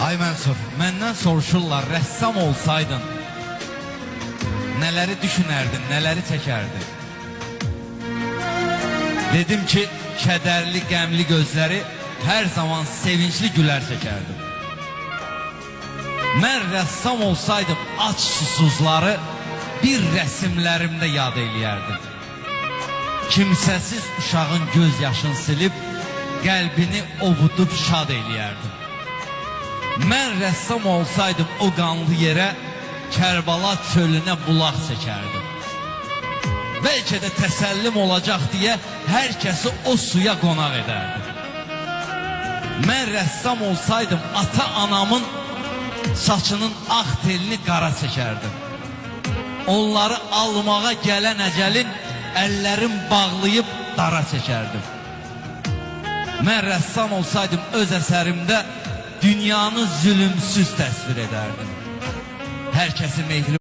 Ay Mənsur, məndən soruşurlar, rəssam olsaydın nələri düşünərdin, nələri çəkərdin? Dedim ki, kədərli, qəmli gözləri hər zaman sevincli gülər çəkərdim. Mən rəssam olsaydım, aç susuzları bir rəsimlərimdə yad eləyərdim. Kimsəsiz uşağın göz yaşını silib, qəlbini ovudub şad eləyərdim. Mən rəssam olsaydım, o qanlı yerə Kərbala çölünə bulaq çəkərdim. Bəlkə də təsəllim olacaq deyə hər kəsi o suya qonaq edərdim. Mən rəssam olsaydım, ata-anamın saçının ağ telini qara çəkərdim. Onları almağa gələn əcəlin əllərim bağlayıb dara çəkərdim. Mən rəssam olsaydım, öz əsərimdə dünyanı zülümsüz təsvir edərdim. Hər kəsi mehri